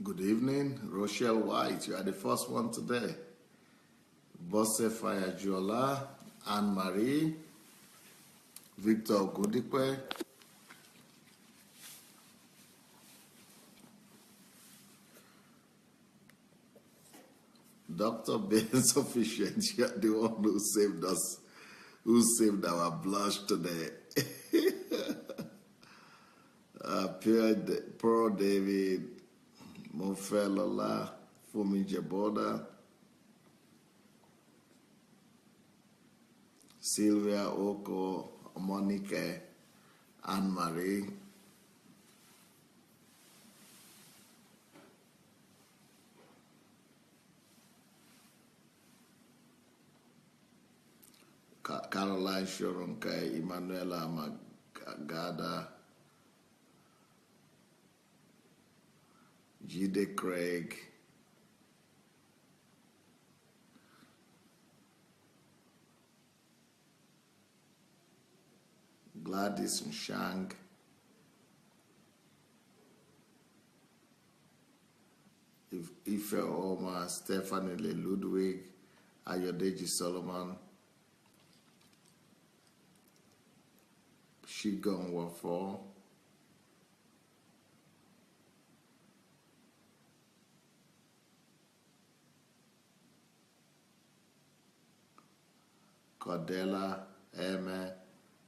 Good evening, Rochelle White. You are the first one today. Bosse Fayajola, Anne Marie, Victor Godipe, Dr. Ben Sufficient. You are the one who saved us, who saved our blush today. Pearl David, Mofelola, Fumi Jeboda, Sylvia Oko, Monique, Anne Marie, Caroline Shoronke, Emanuela Magada, Jide Craig, Gladys Mshang, Ife Oma, Stephanie Le Ludwig, Ayodeji Solomon, Shigon Wafo, Cordella, Eme,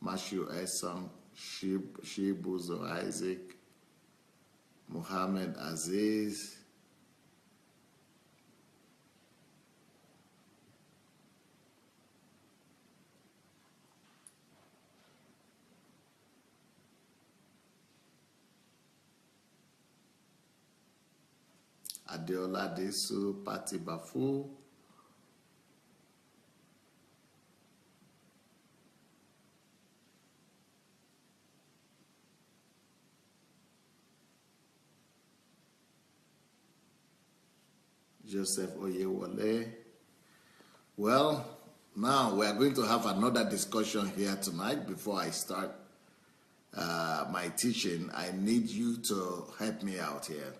Matthew Esson, Shibuzo Isaac, Muhammad Aziz, Adeola Desu, Patti Bafu, Joseph Oyewole. Well, now we are going to have another discussion here tonight. Before I start my teaching, I need you to help me out here.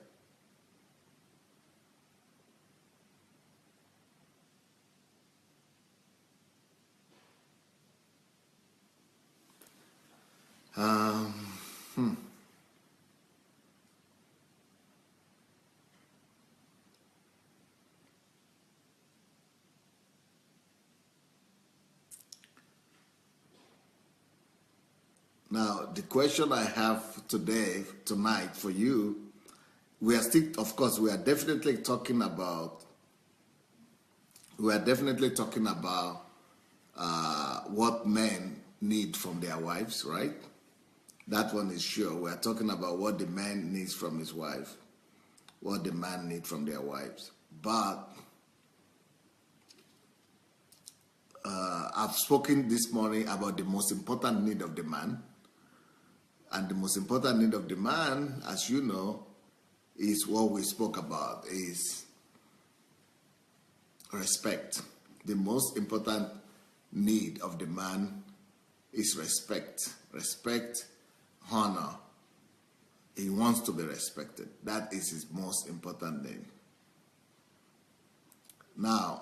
Now, the question I have tonight for you, we are still, of course, we are definitely talking about what men need from their wives, right? That one is sure. We are talking about what the man needs from his wife, what the man needs from their wives. But I've spoken this morning about the most important need of the man. And the most important need of the man, as you know, is what we spoke about, is respect. The most important need of the man is respect. Respect, honor. He wants to be respected. That is his most important need. Now,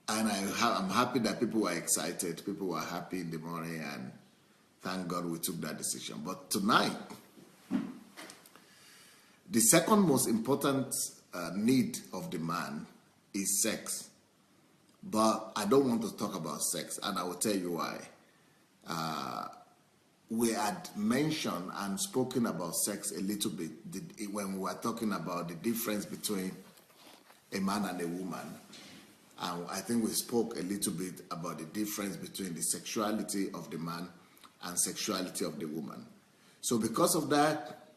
and I'm happy that people were excited. People were happy in the morning, and thank God we took that decision. But tonight, the second most important need of the man is sex. But I don't want to talk about sex, and I will tell you why. We had mentioned and spoken about sex a little bit when we were talking about the difference between a man and a woman. And I think we spoke a little bit about the difference between the sexuality of the man and sexuality of the woman. So because of that,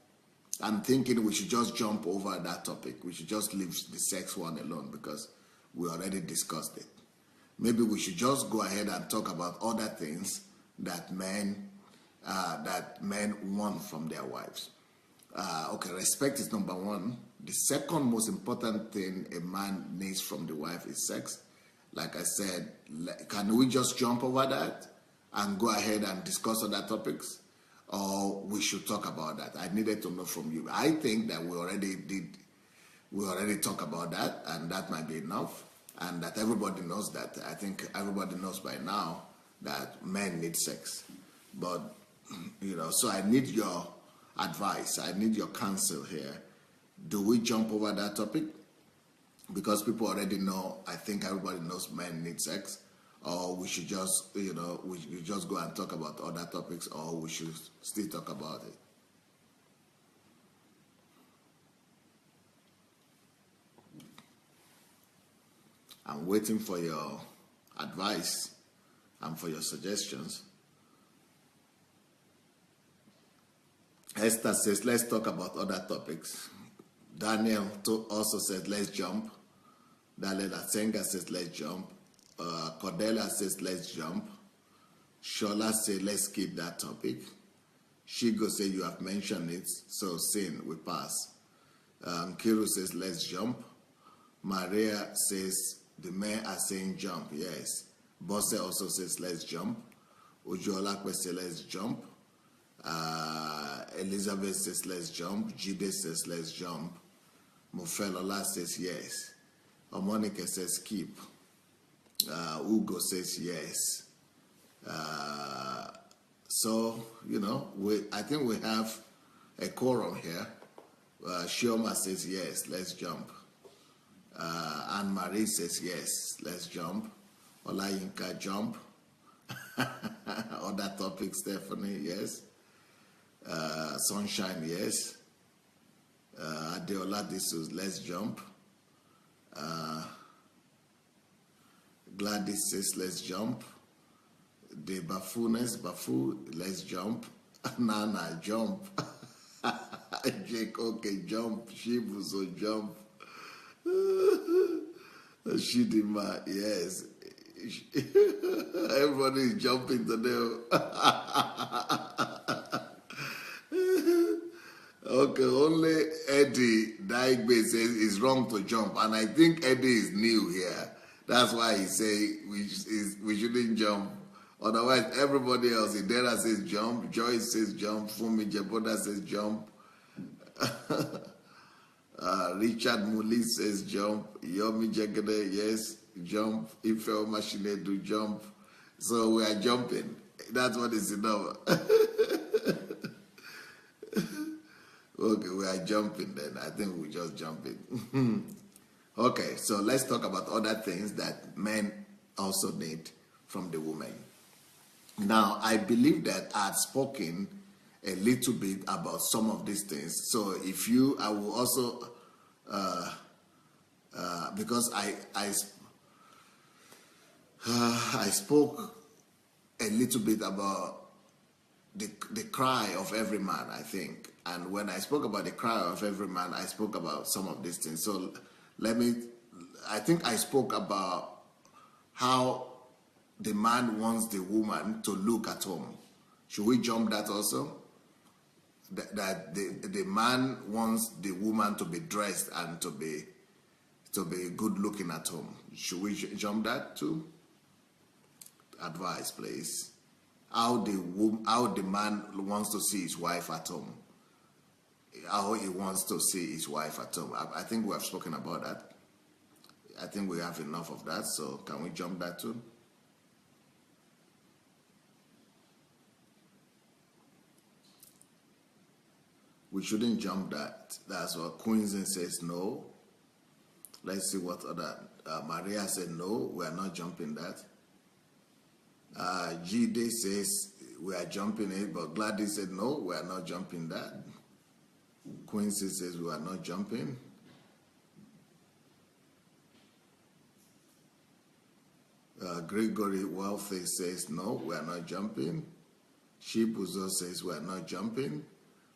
I'm thinking we should just jump over that topic. We should just leave the sex one alone because we already discussed it. Maybe we should just go ahead and talk about other things that men want from their wives. Okay, respect is number one. The second most important thing a man needs from the wife is sex. Like I said, can we just jump over that and go ahead and discuss other topics? or we should talk about that? I needed to know from you. I think that we already talked about that, and that might be enough, and that everybody knows that. I think everybody knows by now that men need sex. But, so I need your advice. I need your counsel here. Do we jump over that topic? Because people already know, I think everybody knows men need sex. Or we should just, we just go and talk about other topics, or we should still talk about it. I'm waiting for your advice and for your suggestions. Esther says, let's talk about other topics. Daniel also says, let's jump. Daniel Asenga says, let's jump. Cordelia says, let's jump. Shola says, let's skip that topic. Shigo says, you have mentioned it, so sin, we pass. Kiru says, let's jump. Maria says, the men are saying jump, yes. Bosse also says, let's jump. Ujolakwe says, let's jump. Elizabeth says, let's jump. Jide says, let's jump. Mofelola says, yes. Omonika says, skip. Ugo says, yes. So, I think we have a quorum here. Shioma says, yes, let's jump. Anne-Marie says, yes, let's jump. Olayinka, jump. Other topics, Stephanie, yes. Sunshine, yes. Adeola, this is let's jump. Gladys says, let's jump. The Bafu, let's jump. Nana, jump. Jake, okay, jump. Shibuzo, jump. Shidima, yes. Everybody is jumping today. Okay, only Eddie Daigbe says it's wrong to jump, and I think Eddie is new here. That's why he say we shouldn't jump. Otherwise, everybody else, Idera says jump, Joyce says jump, Fumi Jeboda says jump, Richard Muli says jump, Yomi Jagade, yes, jump, Ifel Machine do jump. So we are jumping. That's what is enough. Okay, we are jumping then. I think we're just jumping. Okay, so let's talk about other things that men also need from the woman. Now, I believe that I've spoken a little bit about some of these things. So I will also, because I spoke a little bit about the cry of every man, I think. And when I spoke about the cry of every man, I spoke about some of these things. So I think I spoke about how the man wants the woman to look at home. Should we jump that also? That the man wants the woman to be dressed and to be good looking at home. Should we jump that too? Advice, please. How the man wants to see his wife at home. How he wants to see his wife at home. I think we have spoken about that. I think we have enough of that. So can we jump that too? We shouldn't jump that. That's what Quincy says no. Let's see what other. Maria said no, we are not jumping that. G-Day says we are jumping it, but Gladys said no, we are not jumping that. Quincy says we are not jumping. Gregory Wealthy says no, we are not jumping. Shibuzo says we are not jumping.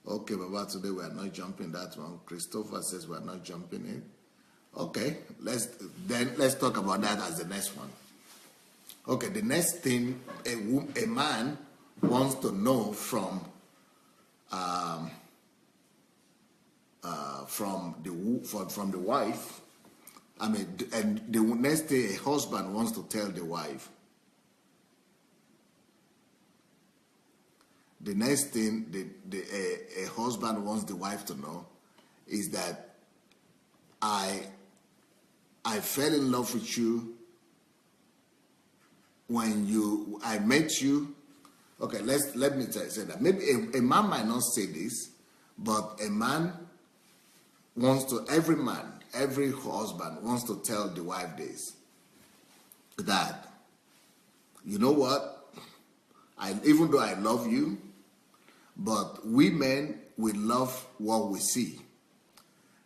Okay, Baba, today we are not jumping that one. Christopher says we are not jumping it. Okay, let's talk about that as the next one. Okay, the next thing a man wants to know from the wife. I mean, and the next thing a husband wants to tell the wife. the next thing a husband wants the wife to know is that I fell in love with you when I met you. Okay, let me say that. Maybe a man might not say this, but a man wants to, every husband wants to tell the wife this, that, you know what, even though I love you, but we men, we love what we see.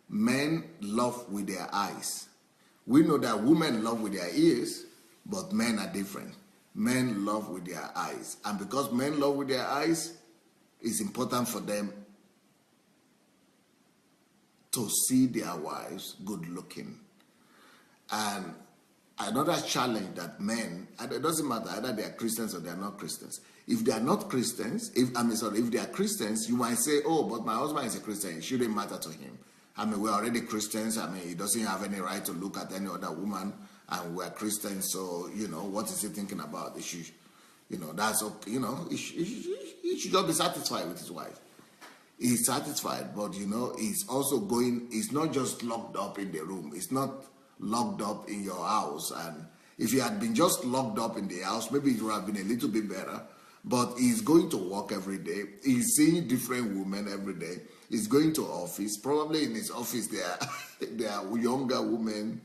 Men love with their eyes. We know that women love with their ears, but men are different. Men love with their eyes. And because men love with their eyes, it's important for them to see their wives good looking. And another challenge that men, and it doesn't matter either they are Christians or they are not Christians. If they are not Christians, if they are Christians, you might say, oh, but my husband is a Christian, it shouldn't matter to him. I mean, we're already Christians. I mean, he doesn't have any right to look at any other woman, and we're Christians, so, what is he thinking about? He should, that's okay, he should just be satisfied with his wife. He's satisfied, but, he's also he's not just locked up in the room. It's not locked up in your house. And if he had been just locked up in the house, maybe it would have been a little bit better. But he's going to work every day. He's seeing different women every day. He's going to office. Probably in his office there are younger women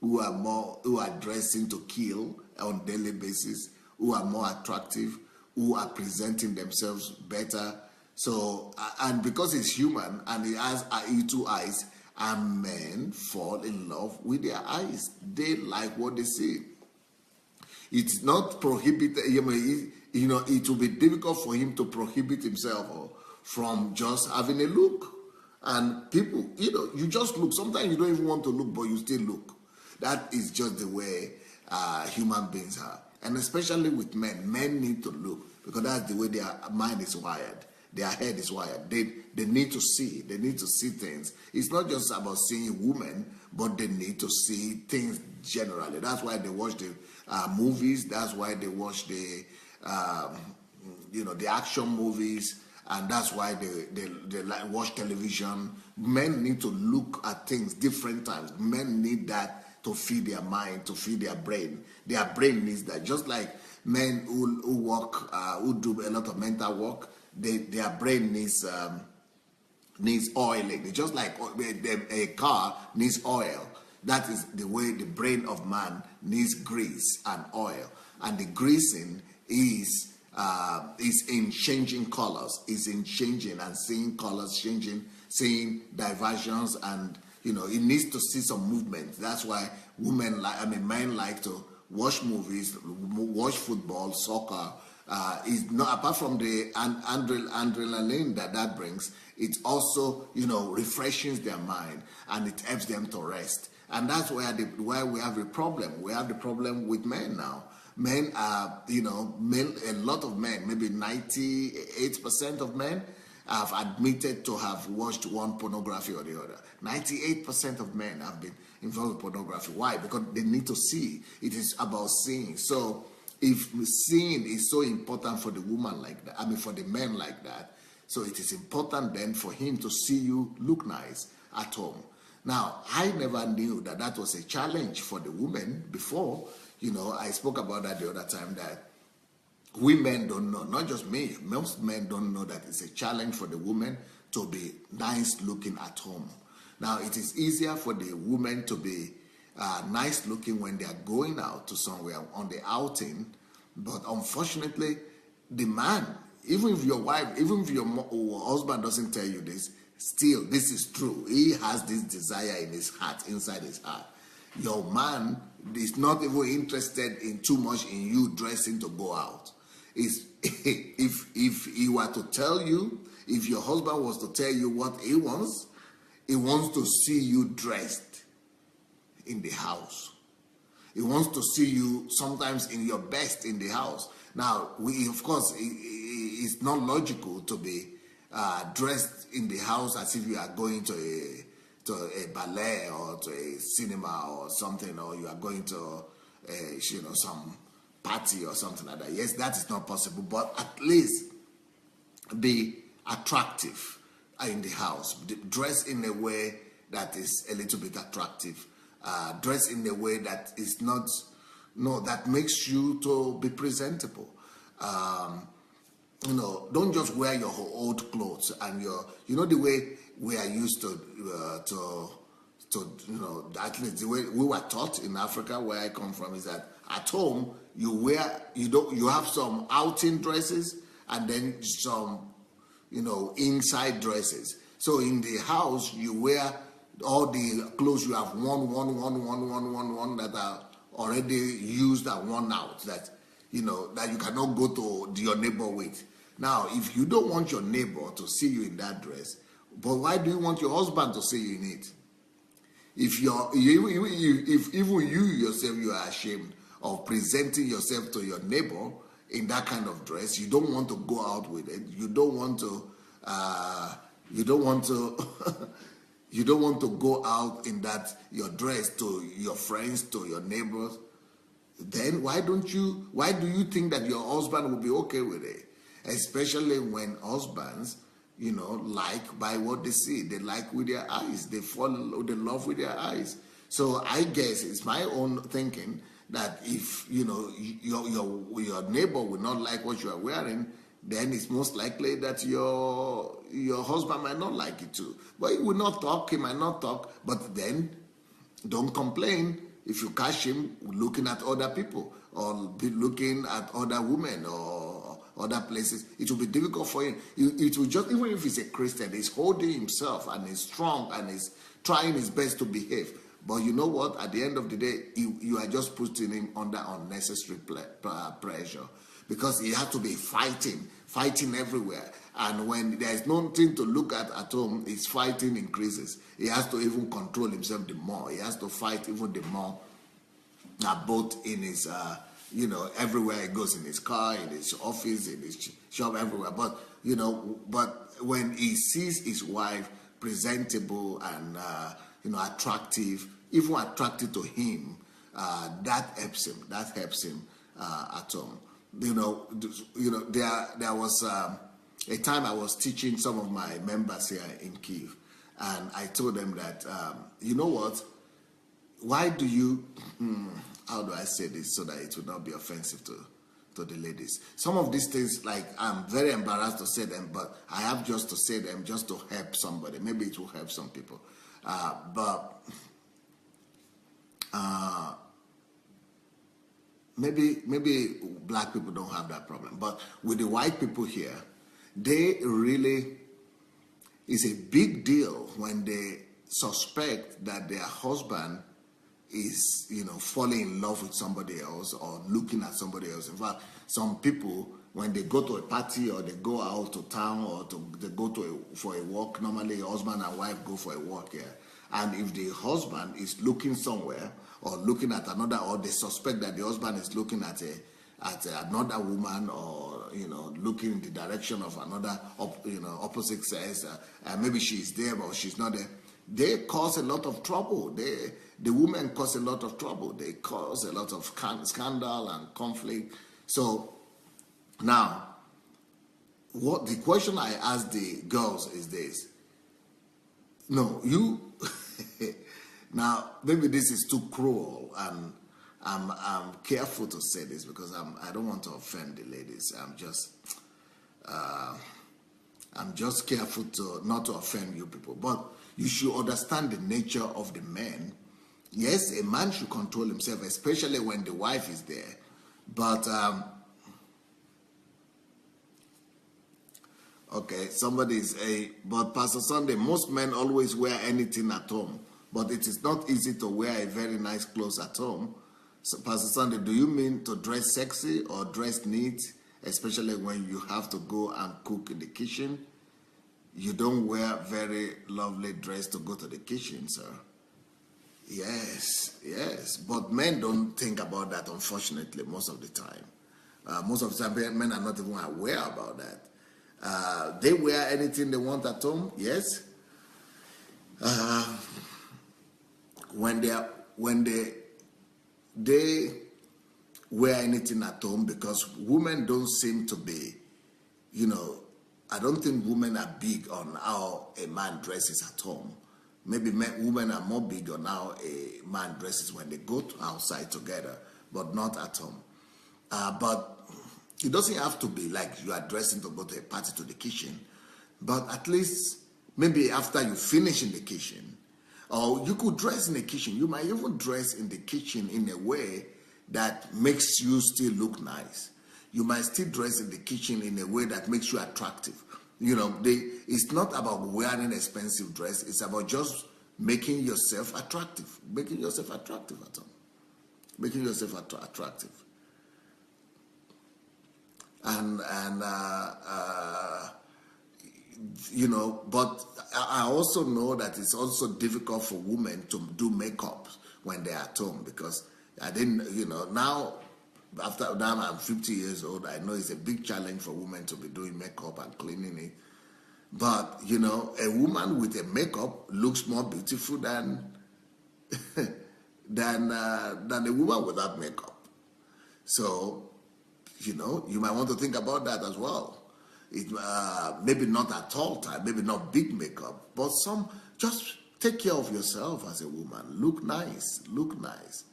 who are dressing to kill on a daily basis, who are more attractive, who are presenting themselves better. So, and because he's human and he has two eyes, and men fall in love with their eyes. They like what they see. It's not prohibited. It will be difficult for him to prohibit himself from just having a look. And people, you just look. Sometimes you don't even want to look, but you still look. That is just the way human beings are. And especially with men. Men need to look because that's the way their mind is wired. Their head is wired. They need to see. They need to see things. It's not just about seeing women, but they need to see things generally. That's why they watch the movies. That's why they watch the action movies, and that's why they watch television. Men need to look at things different times. Men need that to feed their mind, to feed their brain. Their brain needs that. Just like men who work, who do a lot of mental work, their brain needs oiling. It's just like a car needs oil. That is the way the brain of man needs grease and oil. And the greasing is in changing colors, is in changing and seeing colors changing, seeing diversions, and it needs to see some movement. That's why men like to watch movies, watch football, soccer. Is not, apart from the adrenaline that brings, it also refreshes their mind and it helps them to rest. And that's where we have a problem. We have the problem with men now. Men are, a lot of men, maybe 98% of men have admitted to have watched one pornography or the other. 98% of men have been involved with pornography. Why? Because they need to see. It is about seeing. So if seeing is so important for the woman like that, for the men like that, so it is important then for him to see you look nice at home. Now, I never knew that was a challenge for the women before. I spoke about that the other time, that we men don't know, not just me, most men don't know that it's a challenge for the women to be nice looking at home. Now, it is easier for the women to be nice looking when they are going out to somewhere on the outing, but unfortunately, the man, even if your husband doesn't tell you this, still this is true. He has this desire in his heart, inside his heart. Your man is not even interested in too much in you dressing to go out. If he were to tell you, if your husband was to tell you what he wants to see you dressed in the house. He wants to see you sometimes in your best in the house. Now, of course, it's not logical to be dressed in the house as if you are going to a ballet or to a cinema or something, or you are going to some party or something like that. Yes, that is not possible, but at least be attractive in the house. Dress in a way that is a little bit attractive. Dress in a way that is not, no, that makes you to be presentable. Don't just wear your old clothes and the way we are used to at least the way we were taught in Africa, where I come from, is that at home you have some outing dresses and then some, inside dresses. So in the house you wear all the clothes you have worn that are already used and worn out, that that you cannot go to your neighbor with. Now, if you don't want your neighbor to see you in that dress, but why do you want your husband to see you in it? If even you yourself, you are ashamed of presenting yourself to your neighbor in that kind of dress, you don't want to go out with it. You don't want to. You don't want to go out in your dress to your friends, to your neighbors. Then why do you think that your husband will be okay with it? Especially when husbands, like by what they see. They like with their eyes. They love with their eyes. So I guess it's my own thinking that if, your neighbor will not like what you are wearing, then it's most likely that your husband might not like it too. But he will not talk, he might not talk, but then don't complain if you catch him looking at other people or looking at other women or other places. It will be difficult for him. It will just, even if he's a Christian, he's holding himself and he's strong and he's trying his best to behave. But you know what? At the end of the day, you are just putting him under unnecessary pressure, because he has to be fighting everywhere. And when there's nothing to look at home, his fighting increases. He has to even control himself the more. He has to fight even the more, both in his, everywhere he goes, in his car, in his office, in his shop, everywhere. But when he sees his wife presentable and, attractive, even attractive to him, that helps him at home. There was a time I was teaching some of my members here in Kyiv, and I told them that, you know what, why do you, how do I say this so that it will not be offensive to the ladies? Some of these things, like, I'm very embarrassed to say them, but I have just to say them just to help somebody. Maybe it will help some people. Maybe black people don't have that problem, but with the white people here, it's a big deal when they suspect that their husband is, falling in love with somebody else or looking at somebody else. In fact, some people, when they go to a party or they go out to town or they go for a walk, normally husband and wife go for a walk here. And if the husband is looking somewhere or looking at another, or they suspect that the husband is looking at another woman, or looking in the direction of another opposite sex, maybe she's there but she's not there, they cause a lot of trouble. The women cause a lot of trouble. They cause a lot of scandal and conflict. So now, what the question I ask the girls is this: no, you. Now, maybe this is too cruel, and I'm careful to say this because I don't want to offend the ladies. I'm just careful not to offend you people. But you should understand the nature of the men. Yes, a man should control himself, especially when the wife is there. But okay, but Pastor Sunday, most men always wear anything at home. But it is not easy to wear a very nice clothes at home. So, Pastor Sunday, do you mean to dress sexy or dress neat, especially when you have to go and cook in the kitchen? You don't wear very lovely dress to go to the kitchen, sir. Yes. But men don't think about that, unfortunately, most of the time. Most of the time, men are not even aware about that. They wear anything they want at home, yes. When they wear anything at home, because women don't seem to be, I don't think women are big on how a man dresses at home. Maybe women are more big on how a man dresses when they go outside together, but not at home. But it doesn't have to be like you are dressing to go to a party to the kitchen, but at least maybe after you finish in the kitchen, or you could dress in the kitchen. You might even dress in the kitchen in a way that makes you still look nice. You might still dress in the kitchen in a way that makes you attractive. You know, it's not about wearing expensive dress. It's about just making yourself attractive. Making yourself attractive at all. Making yourself attractive. And you know, but I also know that it's also difficult for women to do makeup when they're at home, because I didn't, you know, now I'm 50 years old, I know it's a big challenge for women to be doing makeup and cleaning it. But, you know, a woman with a makeup looks more beautiful than than a woman without makeup. So, you know, you might want to think about that as well. It maybe not at all time, maybe not big makeup, but just take care of yourself as a woman. Look nice, look nice.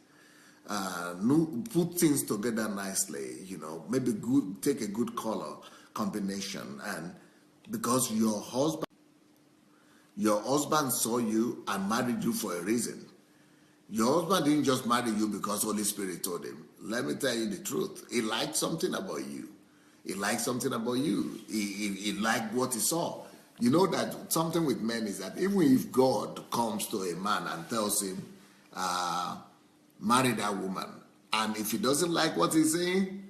Put things together nicely, you know, maybe take a good color combination, and because your husband saw you and married you for a reason. Your husband didn't just marry you because Holy Spirit told him. Let me tell you the truth. He liked something about you. He liked something about you. He liked what he saw. You know that something with men is that even if God comes to a man and tells him, marry that woman, and if he doesn't like what he's saying,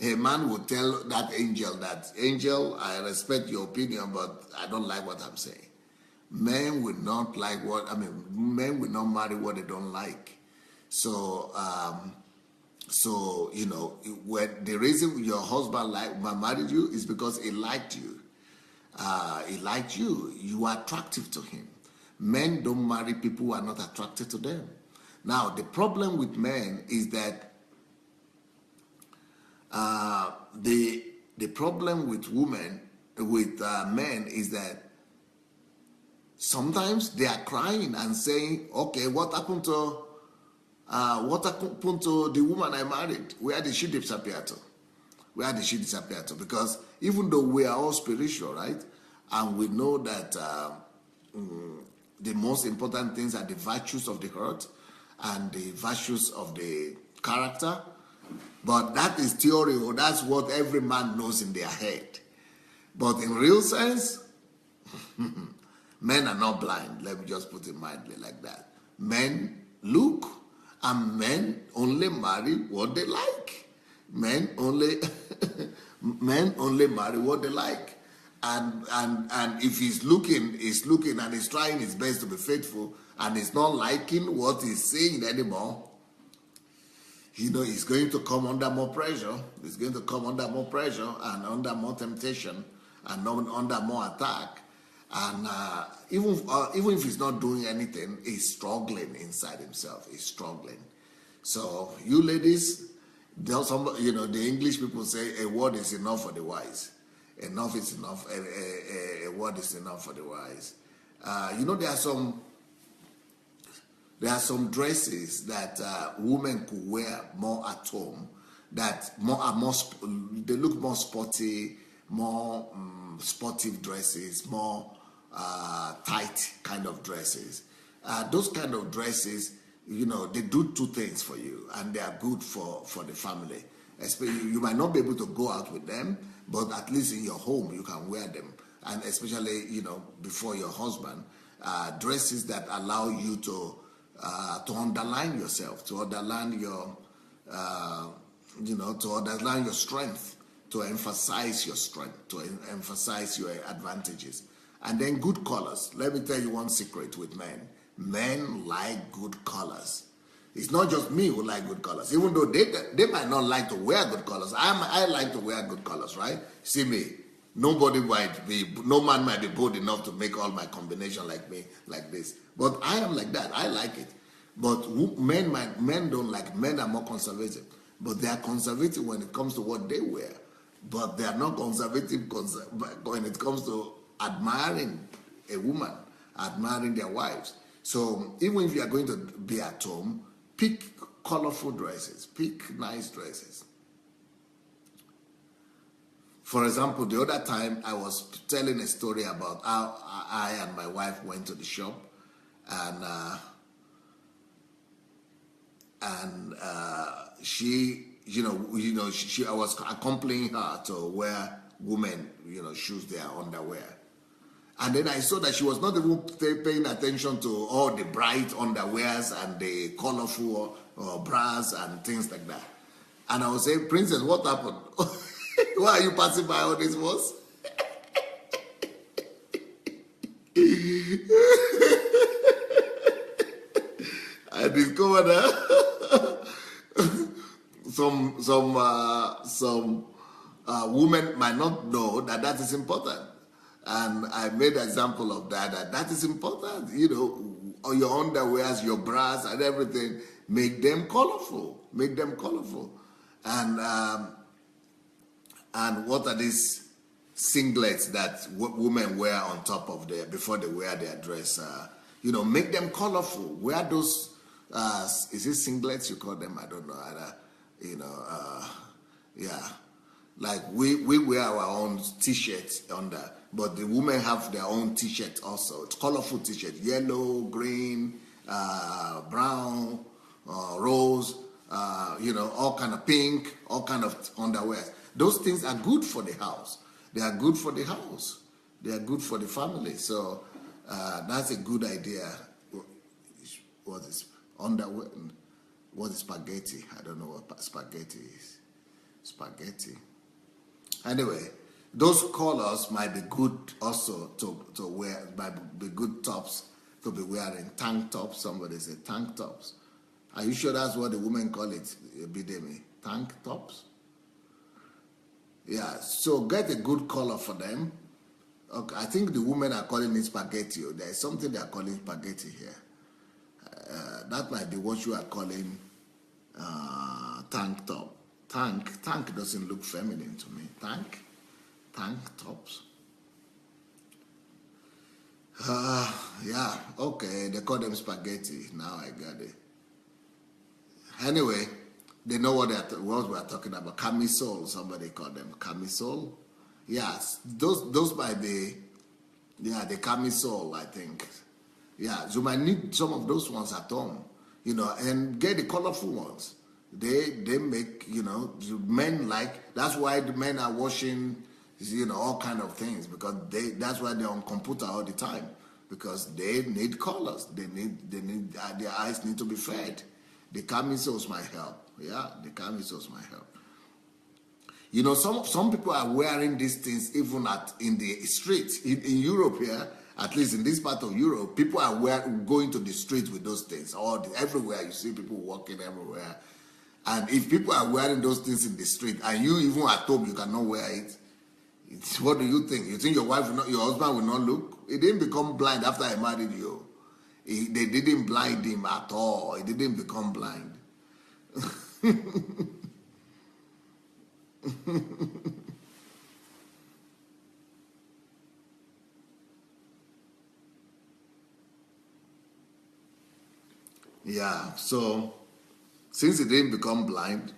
a man will tell that angel, I respect your opinion, but I don't like what I'm saying. Men will not men will not marry what they don't like. So, you know, when the reason your husband married you is because he liked you. He liked you. You are attractive to him. Men don't marry people who are not attracted to them. Now, the problem with men is that the problem with men is that sometimes they are crying and saying, okay, what happened to the woman I married? Where did she disappear to? Where did she disappear to? Because even though we are all spiritual, right? And we know that the most important things are the virtues of the heart and the virtues of the character. But that is theory, or that's what every man knows in their head. But in real sense, men are not blind. Let me just put it mildly like that. Men look, and men only marry what they like. Men only marry what they like. And if he's looking and he's trying his best to be faithful, and he's not liking what he's saying anymore, you know, he's going to come under more pressure. He's going to come under more pressure and under more temptation and under more attack. And even if he's not doing anything, he's struggling inside himself. He's struggling. So you ladies, you know, the English people say a word is enough for the wise. Enough is enough. A word is enough for the wise. You know, there are some dresses that women could wear more at home that they look more sporty, more sportive dresses, more tight kind of dresses. Those kind of dresses, you know, they do two things for you, and they are good for the family. Especially, you might not be able to go out with them, but at least in your home you can wear them, and especially, you know, before your husband, dresses that allow you to underline yourself, to underline your, to underline your strength, to emphasize your strength, to emphasize your advantages. And then good colors. Let me tell you one secret with men. Men like good colors. It's not just me who like good colors. Even though they might not like to wear good colors. I like to wear good colors, right? See me. No man might be bold enough to make all my combination like me, like this. But I am like that. I like it. But men don't like. Men are more conservative. But they are conservative when it comes to what they wear. but they are not conservative when it comes to admiring a woman, admiring their wives. So even if you are going to be at home, pick colorful dresses, pick nice dresses. For example, the other time I was telling a story about how I and my wife went to the shop, and she, I was accompanying her to where women, choose their underwear. And then I saw that she was not even paying attention to all the bright underwears and the colorful bras and things like that. And I was saying, Princess, what happened? Why are you passing by all these ones? I discovered that some women might not know that is important. And I made an example of that is important. Your underwears, your bras, and everything, make them colorful. Make them colorful. And what are these singlets that women wear on top of before they wear their dress? Make them colorful. Wear those, is it singlets you call them? I don't know. Yeah. Like we wear our own t-shirts under, but the women have their own t-shirt also. It's colorful t-shirt, yellow, green, brown, rose, all kind of pink, all kind of underwear. Those things are good for the house. They are good for the house. They are good for the family. So that's a good idea. What is underwear? What is spaghetti? I don't know what spaghetti is. Spaghetti. Anyway, those colors might be good also to wear, might be good tops to be wearing. Tank tops, somebody said tank tops. Are you sure that's what the women call it, Bidemi? Tank tops? Yeah, so get a good color for them. Okay, I think the women are calling it spaghetti. There is something they are calling spaghetti here. That might be what you are calling tank top. Tank doesn't look feminine to me. Tank tops. Yeah, okay, they call them spaghetti. Now I got it. Anyway, they know what we're talking about. Camisole, somebody called them camisole. Yes, those might be, the camisole, I think. Yeah, you might need some of those ones at home, and get the colorful ones. They make, men like, that's why the men are washing, all kind of things, because that's why they're on computer all the time, because they need colors. They need their eyes need to be fed. The camisoles might help. Yeah, the camisoles might help. Some people are wearing these things even in the streets. In Europe here, at least in this part of Europe, people are going to the streets with those things. Everywhere you see people walking everywhere. And if people are wearing those things in the street, and you even at home you cannot wear it, what do you think? You think your husband will not look? He didn't become blind after I married you. They didn't blind him at all. He didn't become blind. Yeah, so since he didn't become blind,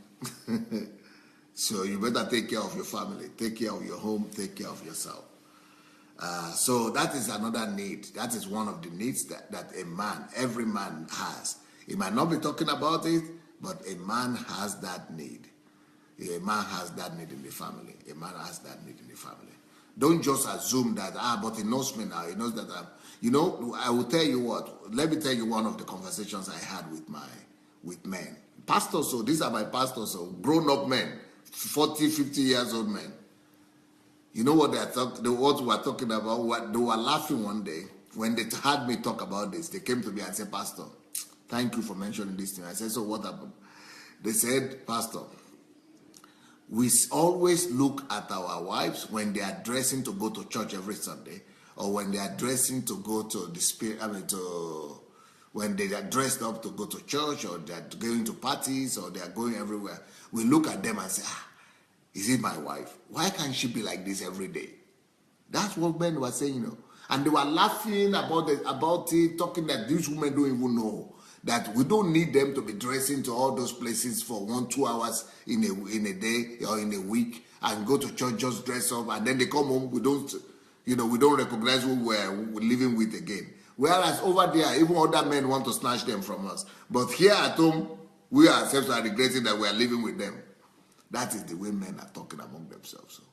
so you better take care of your family, take care of your home, take care of yourself. So that is another need. That is one of the needs that every man has. He might not be talking about it, but a man has that need. A man has that need in the family. A man has that need in the family. Don't just assume that, but he knows me now. He knows that I will tell you what. Let me tell you one of the conversations I had with men. Pastors, so these are my pastors, so grown-up men, 40, 50 years old men. You know what what we were talking about? They were laughing one day when they had me talk about this. They came to me and said, Pastor, thank you for mentioning this thing. I said, so what happened? They said, Pastor, we always look at our wives when they are dressing to go to church every Sunday, or when they are dressing to go to when they are dressed up to go to church, or they are going to parties, or they are going everywhere. We look at them and say, Is it my wife? Why can't she be like this every day? That's what men were saying, you know. And they were laughing about it, talking that these women don't even know that we don't need them to be dressing to all those places for 1-2 hours in a day or in a week and go to church, just dress up, and then they come home, we don't recognize who we're living with again. Whereas over there, even other men want to snatch them from us. But here at home, we ourselves are regretting that we are living with them. That is the way men are talking among themselves. So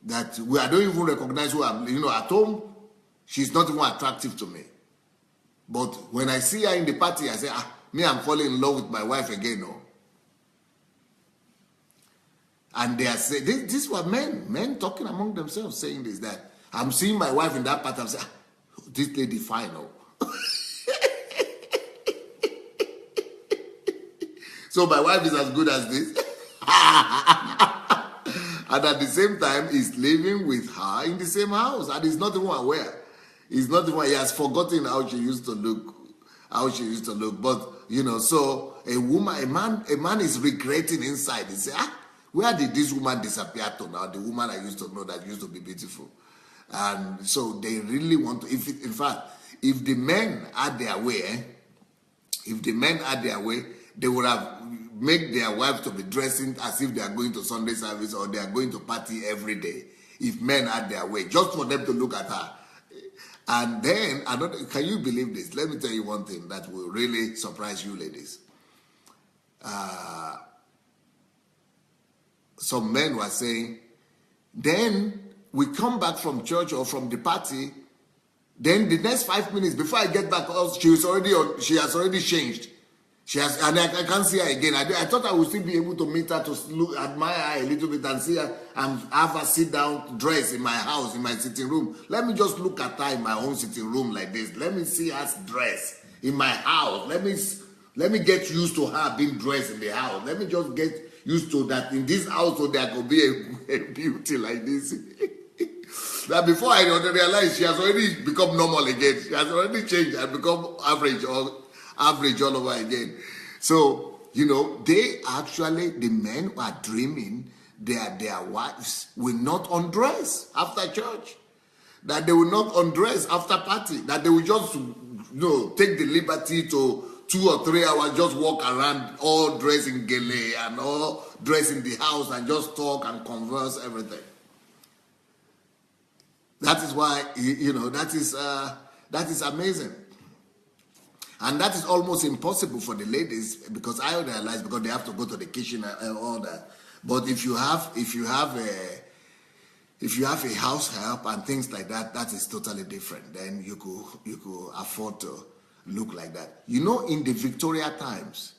that I don't even recognize who I'm, at home, she's not even attractive to me. But when I see her in the party, I say, I'm falling in love with my wife again, no? And they are saying, these were men talking among themselves, saying this, that I'm seeing my wife in that party, I'm saying, this lady fine, no? So my wife is as good as this. And at the same time, he's living with her in the same house, and he's not even aware. He's not even, he has forgotten how she used to look. But, so a man is regretting inside. He says, where did this woman disappear to now? The woman I used to know that used to be beautiful. And so they really want to, in fact, if the men had their way, they would have made their wives to be dressing as if they are going to Sunday service or they are going to party every day. If men had their way, just for them to look at her. And then, can you believe this? Let me tell you one thing that will really surprise you ladies. Some men were saying, then we come back from church or from the party, then the next 5 minutes before I get back, she has already changed. And I can't see her again. I thought I would still be able to meet her, to admire her a little bit and see her and have her sit down, dress in my house, in my sitting room. Let me just look at her in my own sitting room like this. Let me see her dress in my house. Let me get used to her being dressed in the house. Let me just get used to that in this house, so there could be a beauty like this. That before I realized, she has already become normal again. She has already changed and become average all over again. So, the men are dreaming that their wives will not undress after church, that they will not undress after party, that they will just, take the liberty to 2 or 3 hours, just walk around all dressed in gele and all dressed in the house and just talk and converse, everything. That is why, that is amazing. And that is almost impossible for the ladies, because I realize, because they have to go to the kitchen and all that. But if you have a house help and things like that, that is totally different. Then you could afford to look like that. In the Victoria times,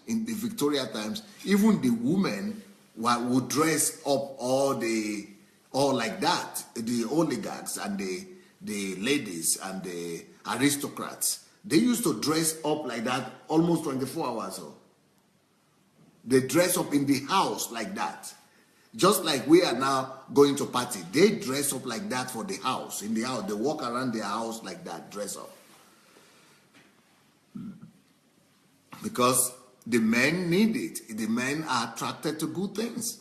even the women would dress up all like that. The oligarchs and the ladies and the aristocrats, they used to dress up like that almost 24 hours. So they dress up in the house like that. Just like we are now going to party. They dress up like that for the house. In the house, they walk around their house like that, dress up. Because the men need it. The men are attracted to good things.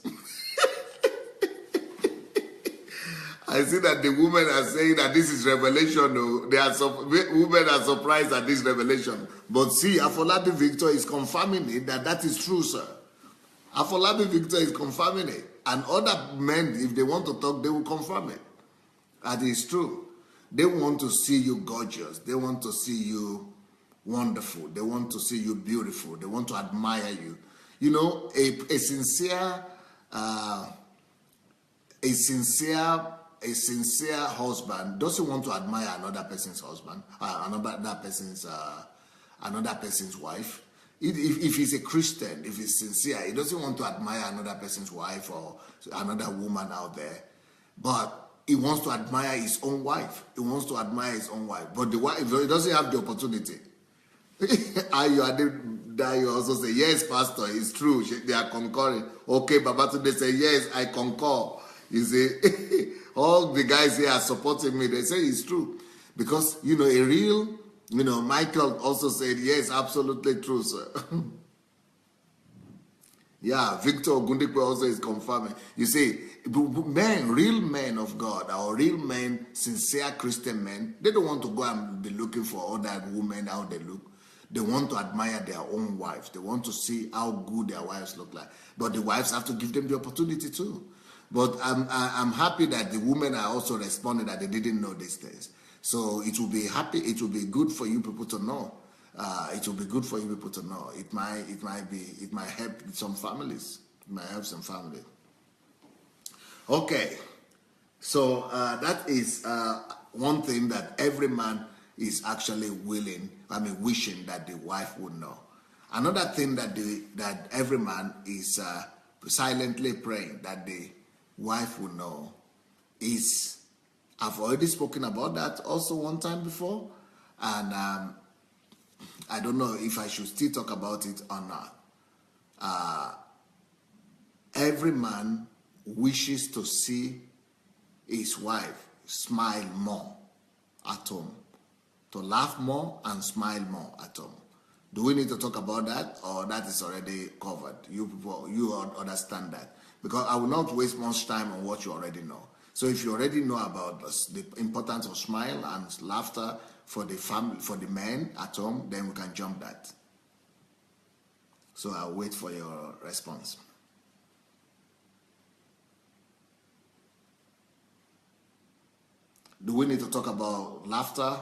I see that the women are saying that this is revelation. No, women are surprised at this revelation. But see, Afolabi Victor is confirming it that is true, sir. Afolabi Victor is confirming it. And other men, if they want to talk, they will confirm it. That is true. They want to see you gorgeous. They want to see you wonderful. They want to see you beautiful. They want to admire you. A sincere husband doesn't want to admire another person's husband, another person's wife. If he's a Christian, if he's sincere, he doesn't want to admire another person's wife or another woman out there. But he wants to admire his own wife. He wants to admire his own wife. But the wife, he doesn't have the opportunity. You also say, yes, Pastor, it's true. They are concurring. Okay, Babatunde say, yes, I concur. You see, all the guys here are supporting me. They say it's true. Because, Michael also said, yes, absolutely true, sir. Yeah, Victor Gundikwe also is confirming. You see, men, real men of God, or real men, sincere Christian men, they don't want to go and be looking for other women, how they look. They want to admire their own wives. They want to see how good their wives look like. But the wives have to give them the opportunity too. But I'm happy that the women are also responding that they didn't know these things. So it will be good for you people to know. It will be good for you people to know. It might help some families. It might help some families. Okay, so that is one thing that every man is actually wishing that the wife would know. Another thing that every man is silently praying that the wife would know is, I've already spoken about that also one time before, and I don't know if I should still talk about it or not. Every man wishes to see his wife smile more at home, to laugh more and smile more at home. Do we need to talk about that, or that is already covered? You people, you understand that, because I will not waste much time on what you already know. So if you already know about the importance of smile and laughter for the family, for the men at home, then we can jump that. So I'll wait for your response. Do we need to talk about laughter,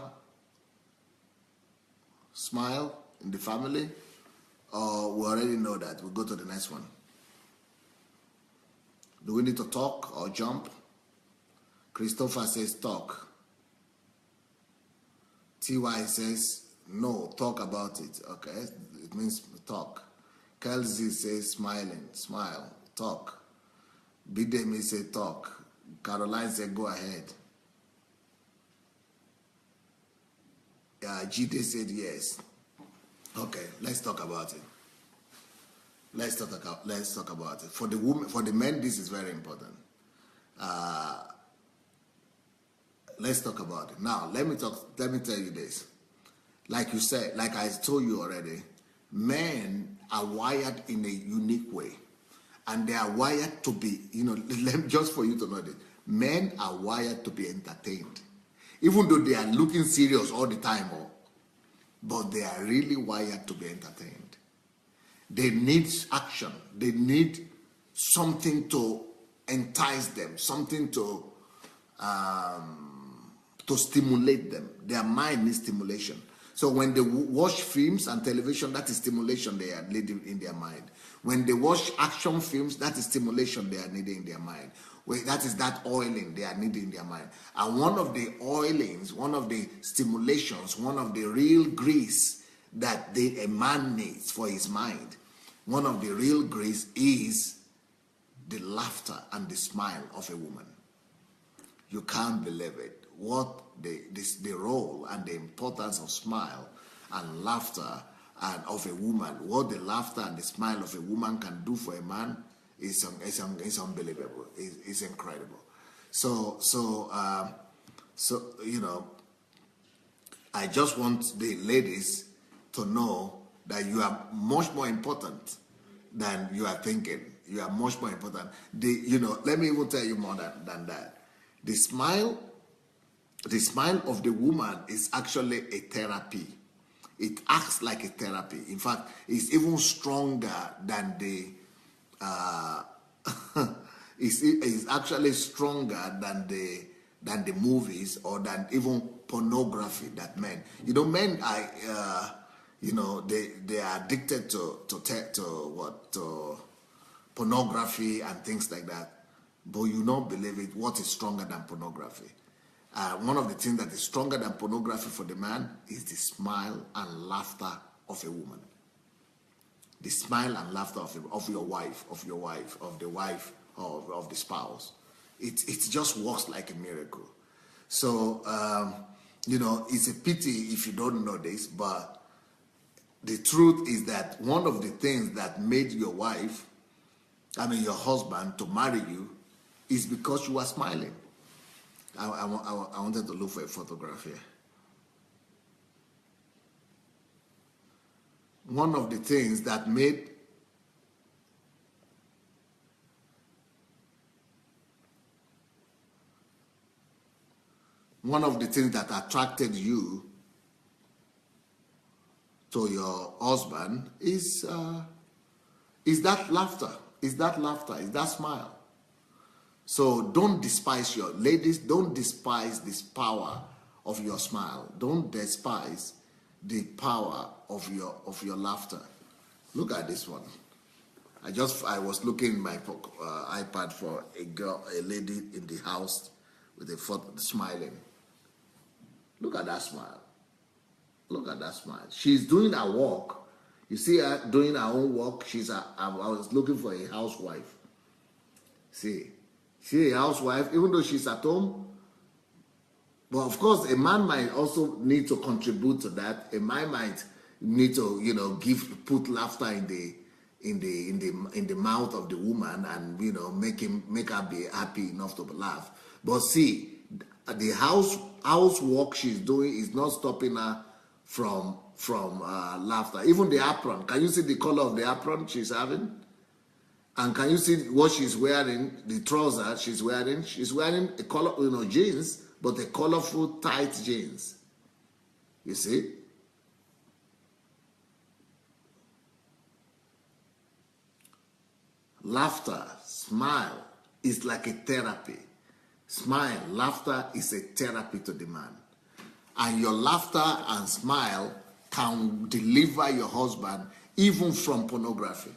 smile in the family? Or we already know that? We'll go to the next one. Do we need to talk or jump? Christopher says talk. TY says no, talk about it. Okay, it means talk. Kelsey says smiling, smile, talk. Bidemi says talk. Caroline said go ahead. GD said yes. Okay, let's talk about it. Let's talk about it. For the women, for the men, this is very important. Let's talk about it. Now, let me tell you this. Like you said, like I told you already, men are wired in a unique way. And they are wired to be, just for you to know this, men are wired to be entertained. Even though they are looking serious all the time, but they are really wired to be entertained. They need action. They need something to entice them, something to stimulate them. Their mind needs stimulation. So when they watch films and television, that is stimulation they are needing in their mind. When they watch action films, that is stimulation they are needing in their mind. That is that oiling they are needing in their mind. And one of the oilings, one of the stimulations, one of the real grease that a man needs for his mind, one of the real grease is the laughter and the smile of a woman. You can't believe it. What the role and the importance of smile and laughter and of a woman, what the laughter and the smile of a woman can do for a man is unbelievable. It's incredible. So I just want the ladies to know that you are much more important than you are thinking. You are much more important. Let me even tell you more than that. The smile of the woman is actually a therapy. It acts like a therapy. In fact, it's even stronger than it's actually stronger than the movies or than even pornography that men. Men are they are addicted to pornography and things like that. But you don't believe it. What is stronger than pornography? One of the things that is stronger than pornography for the man is the smile and laughter of a woman. The smile and laughter of your wife, of the wife, of the spouse. It just works like a miracle. So, it's a pity if you don't know this, but the truth is that one of the things that made your husband to marry you is because you were smiling. I wanted to look for a photograph here. One of the things that made one of the things that attracted you to your husband is that laughter, is that smile. So don't despise your ladies, don't despise this power of your smile. Don't despise the power of your laughter. Look at this one. I was looking in my iPad for a lady in the house with a photo smiling. Look at that smile. Look at that smile. She's doing her work. You see her doing her own work. I was looking for a housewife. See a housewife, even though she's at home. But of course, a man might also need to contribute to that. A man might need to, put laughter in the mouth of the woman, and make her be happy enough to laugh. But see, the housework she's doing is not stopping her from laughter. Even the apron. Can you see the color of the apron she's having? And can you see what she's wearing? The trouser she's wearing. She's wearing a color, jeans, but a colorful tight jeans. You see? Laughter, smile is like a therapy. Smile, laughter is a therapy to the man. And your laughter and smile can deliver your husband even from pornography.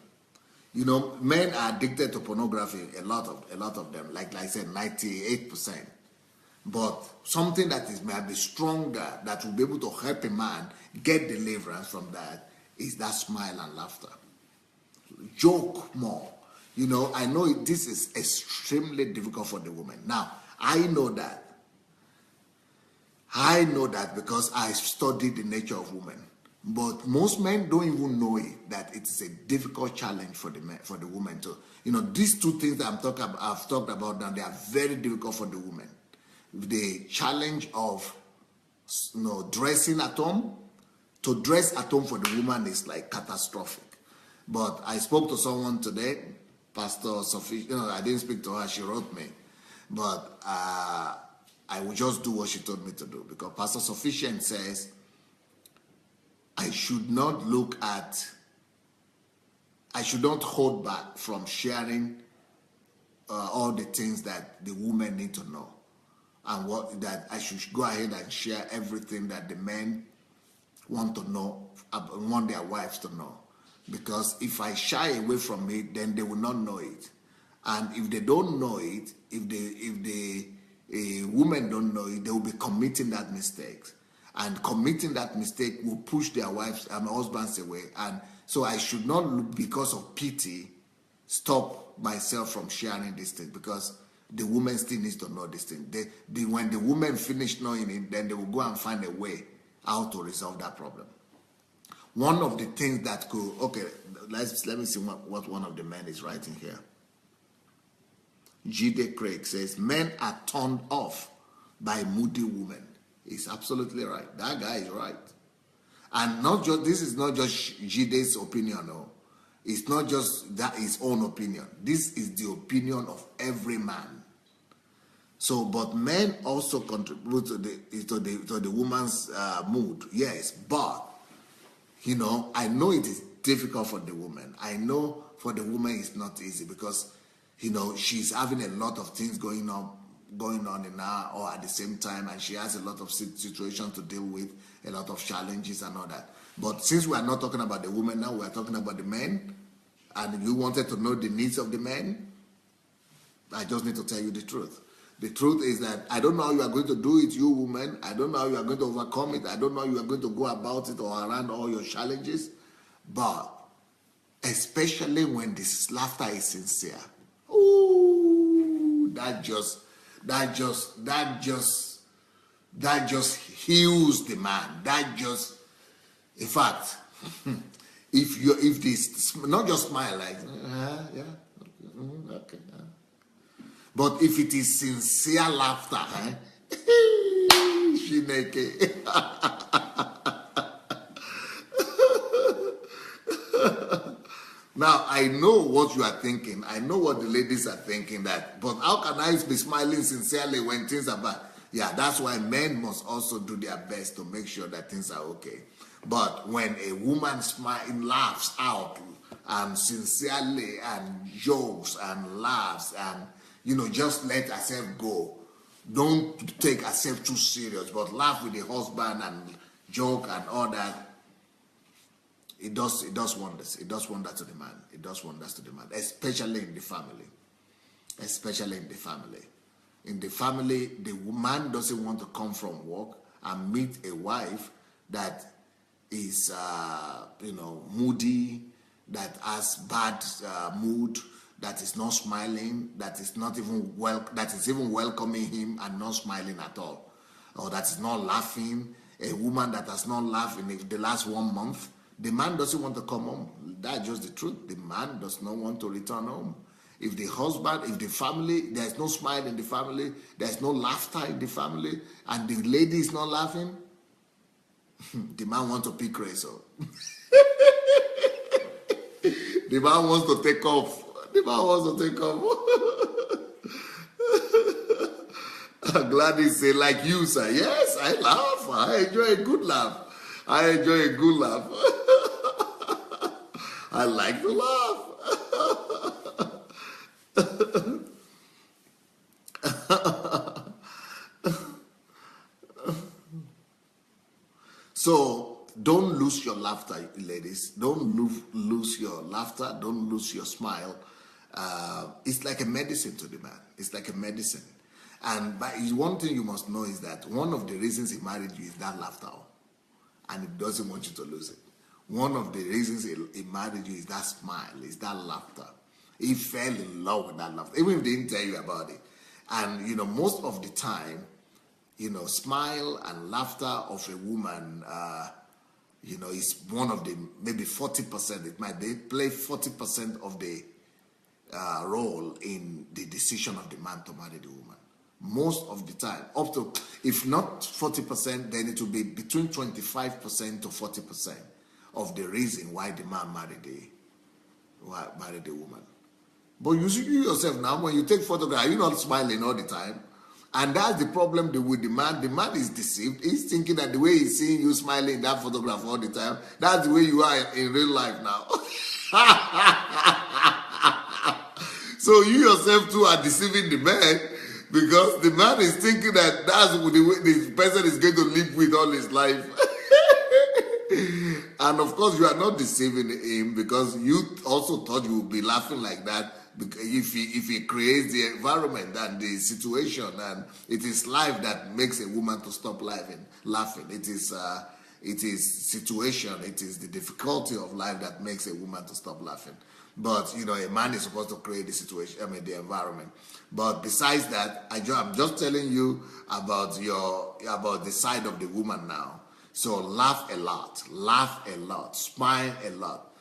Men are addicted to pornography, a lot of them, like I said, 98%. But something that might be stronger, that will be able to help a man get deliverance from that, is that smile and laughter. Joke more. I know this is extremely difficult for the woman. Now, I know that because I studied the nature of women. But most men don't even know it, that it is a difficult challenge for the woman to. These two things that I've talked about now, they are very difficult for the woman. The challenge of dressing at home. To dress at home for the woman is like catastrophic. But I spoke to someone today, Pastor Sophie. I didn't speak to her, she wrote me. But I will just do what she told me to do, because Pastor Sufficient says I should not hold back from sharing all the things that the women need to know, and that I should go ahead and share everything that the men want to know, want their wives to know. Because if I shy away from it, then they will not know it. And if they don't know it, if the women don't know it, they will be committing that mistake. And committing that mistake will push their wives and husbands away. And so I should not, because of pity, stop myself from sharing this thing, because the woman still needs to know this thing. When the women finish knowing it, then they will go and find a way how to resolve that problem. One of the things that could, let me see what one of the men is writing here. G.D. Craig says, men are turned off by moody women. He's absolutely right. That guy is right. And this is not just G.D.'s opinion, no. It's not just his own opinion. This is the opinion of every man. So, but men also contribute to the woman's mood. Yes, but I know it is difficult for the woman. I know for the woman it's not easy, because she's having a lot of things going on in her, or at the same time, and she has a lot of situations to deal with, a lot of challenges and all that. But since we are not talking about the woman now, we are talking about the men, and you wanted to know the needs of the men, I just need to tell you the truth. The truth is that I don't know how you are going to do it, you women. I don't know how you are going to overcome it. I don't know how you are going to go about it or around all your challenges. But especially when this laughter is sincere, ooh, that just heals the man. In fact, if this, not just smile like, yeah, okay. But if it is sincere laughter, Shineke. Now, I know what you are thinking. I know what the ladies are thinking, but how can I be smiling sincerely when things are bad? Yeah, that's why men must also do their best to make sure that things are okay. But when a woman laughs out and sincerely and jokes and laughs and just let herself go, don't take herself too serious, but laugh with the husband and joke and all that. It does wonders. It does wonders to the man. It does wonders to the man, especially in the family. Especially in the family. In the family, the man doesn't want to come from work and meet a wife that is, moody, that has bad mood, that is not smiling, that is even welcoming him and not smiling at all, or that is not laughing. A woman that has not laughed in the last 1 month, the man doesn't want to come home. That's just the truth. The man does not want to return home. If the husband, if the family, there's no smile in the family, there's no laughter in the family, and the lady is not laughing, the man wants to pick race up. The man wants to take off. The man wants to take off. I'm glad he said, like you, sir. Yes, I laugh. I enjoy a good laugh. I enjoy a good laugh. I like to laugh. So don't lose your laughter, ladies. Don't lose your laughter. Don't lose your smile. It's like a medicine to the man. It's like a medicine. And one thing you must know is that one of the reasons he married you is that laughter. And he doesn't want you to lose it. One of the reasons he married you is that smile, is that laughter. He fell in love with that laughter, even if they didn't tell you about it. And, most of the time, smile and laughter of a woman, is one of the, maybe 40%. They play 40% of the role in the decision of the man to marry the woman. Most of the time, up to, if not 40%, then it will be between 25% to 40% of the reason why the man married the woman. But you see yourself now, when you take photographs, you're not smiling all the time. And that's the problem with the man. The man is deceived. He's thinking that the way he's seeing you smiling in that photograph all the time, that's the way you are in real life now. So you yourself too are deceiving the man, because the man is thinking that that's the way this person is going to live with all his life. And of course, you are not deceiving him, because you also thought you would be laughing like that if he creates the environment and the situation, and it is life that makes a woman to stop laughing. It is situation, it is the difficulty of life that makes a woman to stop laughing. But a man is supposed to create the situation, the environment. But besides that, I'm just telling you about the side of the woman now. So laugh a lot, smile a lot.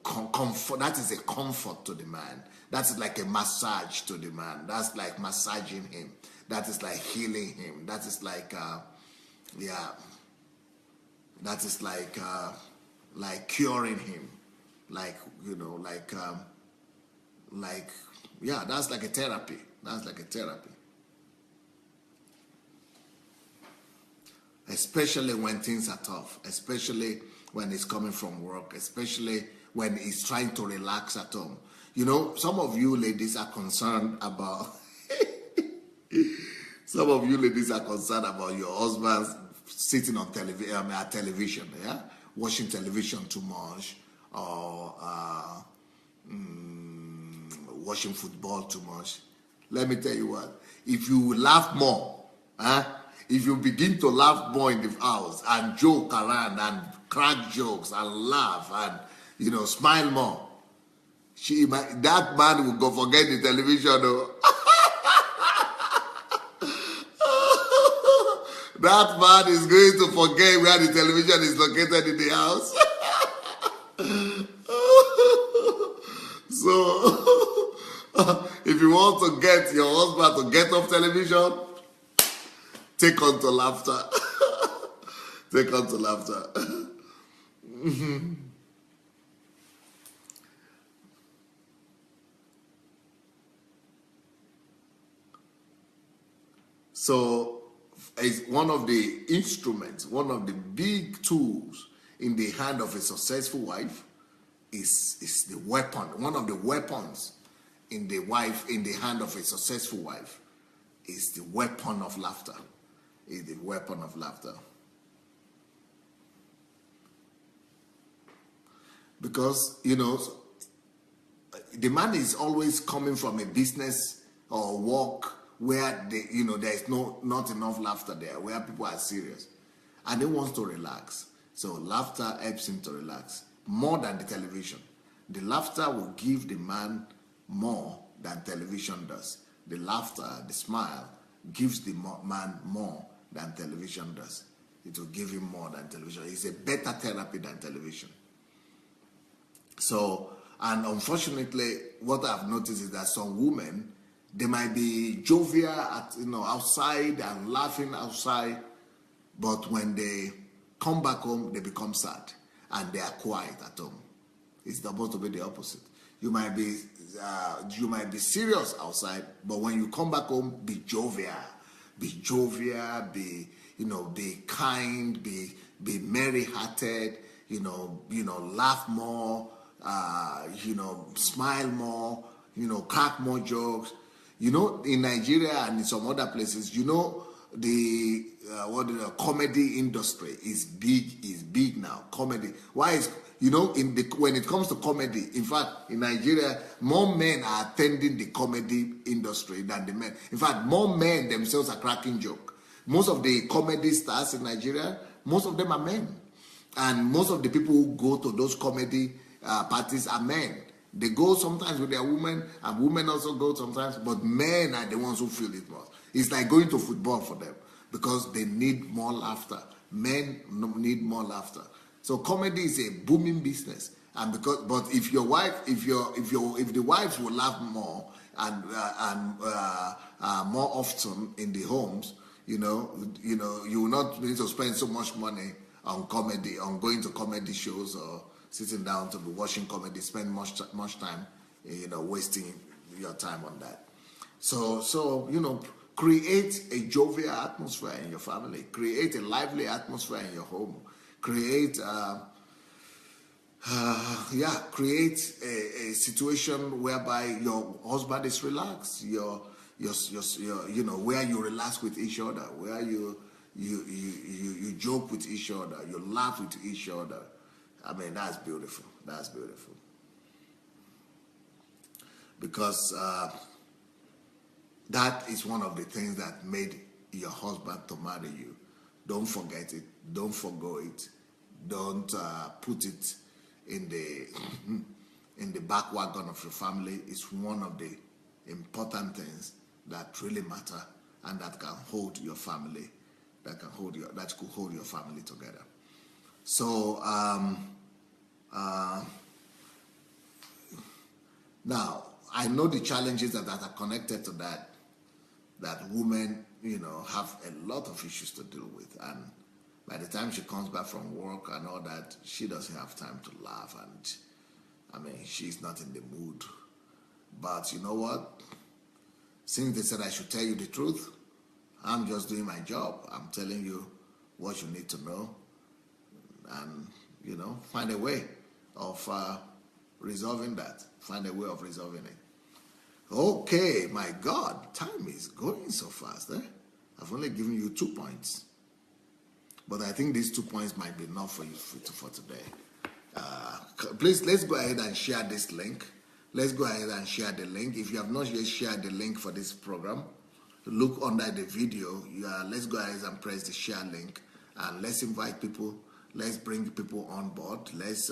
Comfort. That is a comfort to the man. That is like a massage to the man. That's like massaging him. That is like healing him. That is like, that is like curing him. That's like a therapy. That's like a therapy. Especially when things are tough, especially when he's coming from work, especially when he's trying to relax at home. Some of you ladies are concerned about your husbands sitting on television, watching television too much, or watching football too much. Let me tell you what, if you laugh more, if you begin to laugh more in the house and joke around and crack jokes and laugh and smile more, that man will go forget the television. That man is going to forget where the television is located in the house. So, if you want to get your husband to get off television, take on to laughter. Take on to laughter. So it's one of the instruments, one of the big tools in the hand of a successful wife is the weapon. One of the weapons in the hand of a successful wife is the weapon of laughter. Is the weapon of laughter. Because, the man is always coming from a business or work where there is not enough laughter there, where people are serious, and he wants to relax. So laughter helps him to relax more than the television. The laughter will give the man more than television does. The laughter, the smile, gives the man more than television does. It will give him more than television. It's a better therapy than television. So, and unfortunately, what I've noticed is that some women, they might be jovial outside and laughing outside, but when they come back home, they become sad and they are quiet at home. It's supposed to be the opposite. You might be serious outside, but when you come back home, be jovial, be kind, be merry-hearted, laugh more. Smile more, crack more jokes. In Nigeria and in some other places, the comedy industry is big now. Comedy. Why is when it comes to comedy, in fact, in Nigeria, more men are attending the comedy industry than the men. In fact, more men themselves are cracking joke. Most of the comedy stars in Nigeria, most of them are men, and most of the people who go to those comedy parties are men. They go sometimes with their women, and women also go sometimes, but men are the ones who feel it most. It's like going to football for them because they need more laughter. Men need more laughter. So comedy is a booming business, and but if the wives will laugh more and more often in the homes, you will not need to spend so much money on comedy, on going to comedy shows or sitting down to be watching comedy, spend much time, wasting your time on that. So create a jovial atmosphere in your family. Create a lively atmosphere in your home. Create create a situation whereby your husband is relaxed. Where you relax with each other, where you joke with each other, you laugh with each other. I mean, that's beautiful. That's beautiful. Because that is one of the things that made your husband to marry you. Don't forget it. Don't forgo it. Don't put it in the back wagon of your family. It's one of the important things that really matter and that can hold your family, that could hold your family together. So now I know the challenges that are connected to that women, have a lot of issues to deal with, and by the time she comes back from work and all that, she doesn't have time to laugh, and she's not in the mood. But you know what? Since they said I should tell you the truth, I'm just doing my job. I'm telling you what you need to know, and find a way of resolving that. Find a way of resolving it. Okay, my God, time is going so fast. I've only given you 2 points, but I think these 2 points might be enough for you for today. Please, let's go ahead and share this link. Let's go ahead and share the link. If you have not yet shared the link for this program, look under the video. Let's go ahead and press the share link, and let's invite people. Let's bring people on board. Let's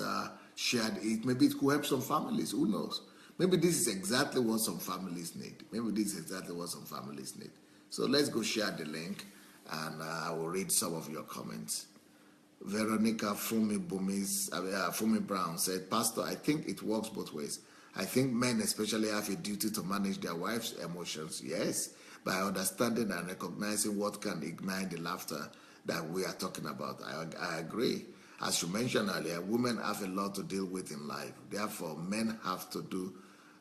share it. Maybe it could help some families. Who knows? Maybe this is exactly what some families need. So let's go share the link, and I will read some of your comments. Veronica Fumi Brown said, Pastor, I think it works both ways. I think men especially have a duty to manage their wives' emotions. Yes, by understanding and recognizing what can ignite the laughter that we are talking about. I agree. As you mentioned earlier, women have a lot to deal with in life. Therefore, men have to do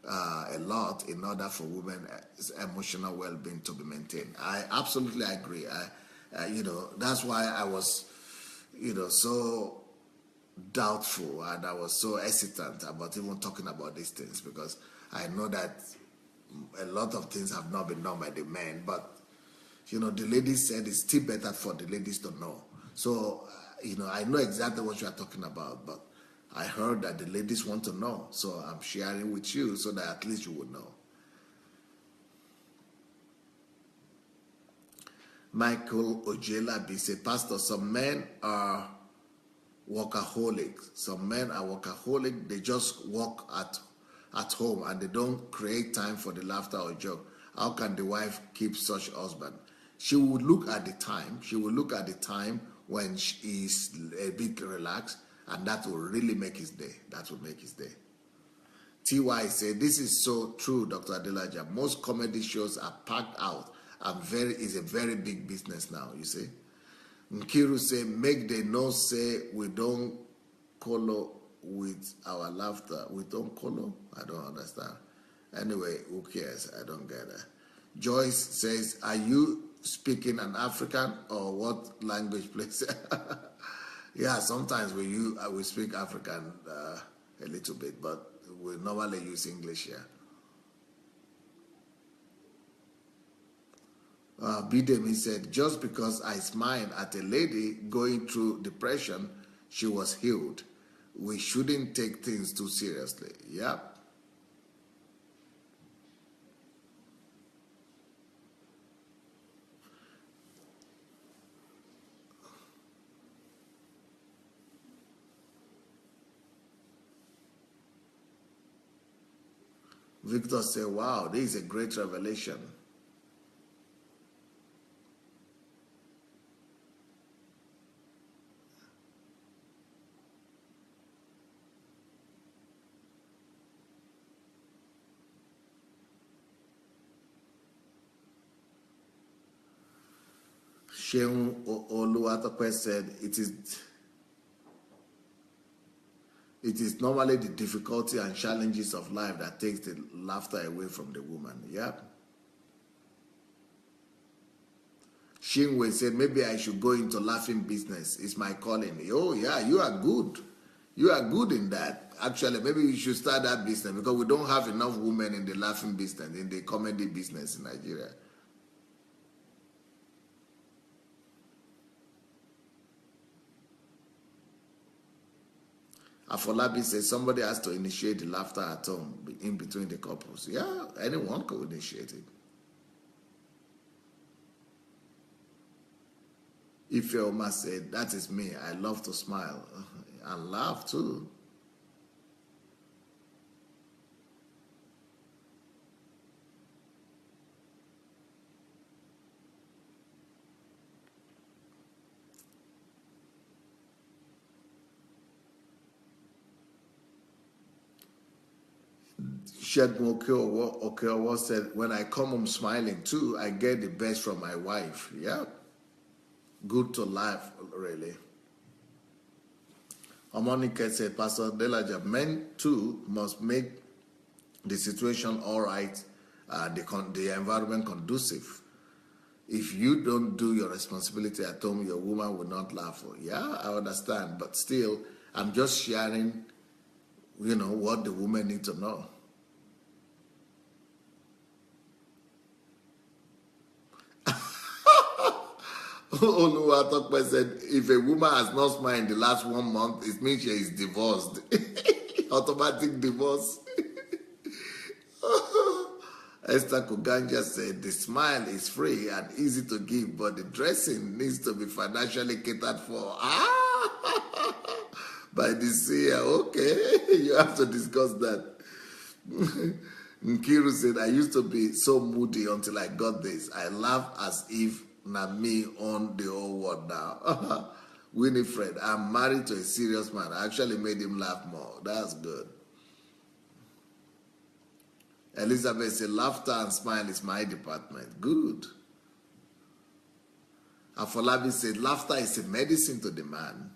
a lot in order for women's emotional well-being to be maintained. I absolutely agree. That's why I was, so doubtful, and I was so hesitant about even talking about these things, because I know that a lot of things have not been done by the men, but the ladies said it's still better for the ladies to know. So I know exactly what you are talking about, but I heard that the ladies want to know, so I'm sharing with you so that at least you would know. Michael Ojelabi said, Pastor, some men are workaholics. Some men are workaholic. They just work at home and they don't create time for the laughter or joke. How can the wife keep such husband? She would look at the time. She will look at the time when she is a bit relaxed, and that will really make his day. That will make his day. TY said, this is so true, Dr. Adelaja. Most comedy shows are packed out, and is a very big business now, you see. Nkiru say, make they no say we don't color with our laughter. We don't color? I don't understand. Anyway, who cares? I don't get it. Joyce says, are you speaking an African or what language, please? Yeah, sometimes we speak African a little bit, but we normally use English here. Bidemi said, just because I smiled at a lady going through depression, she was healed. We shouldn't take things too seriously. Yep. Victor said, wow, this is a great revelation. Sheun Oluwatope said, it is normally the difficulty and challenges of life that takes the laughter away from the woman. Yep. Shinwe said, maybe I should go into laughing business. It's my calling. Oh, yeah, you are good. You are good in that. Actually, maybe you should start that business, because we don't have enough women in the laughing business, in the comedy business in Nigeria. Afolabi says, somebody has to initiate the laughter at home in between the couples. Yeah, anyone could initiate it. Ife Oma said, that is me. I love to smile and laugh too. Shedmo Okeowo said, when I come home smiling too, I get the best from my wife. Yeah. Good to laugh, really. Omonika said, Pastor Delaja, men too must make the situation all right, the environment conducive. If you don't do your responsibility at home, your woman will not laugh. Yeah, I understand. But still, I'm just sharing, what the women need to know. Oluwatope said, if a woman has not smiled in the last 1 month, it means she is divorced. Automatic divorce. Esther Kuganja said, the smile is free and easy to give, but the dressing needs to be financially catered for. By the seer. Okay, you have to discuss that. Nkiru said, I used to be so moody until I got this. I laugh as if not me on the whole world now. Winifred, I'm married to a serious man. I actually made him laugh more. That's good. Elizabeth said, laughter and smile is my department. Good. Afolabi said, laughter is a medicine to the man.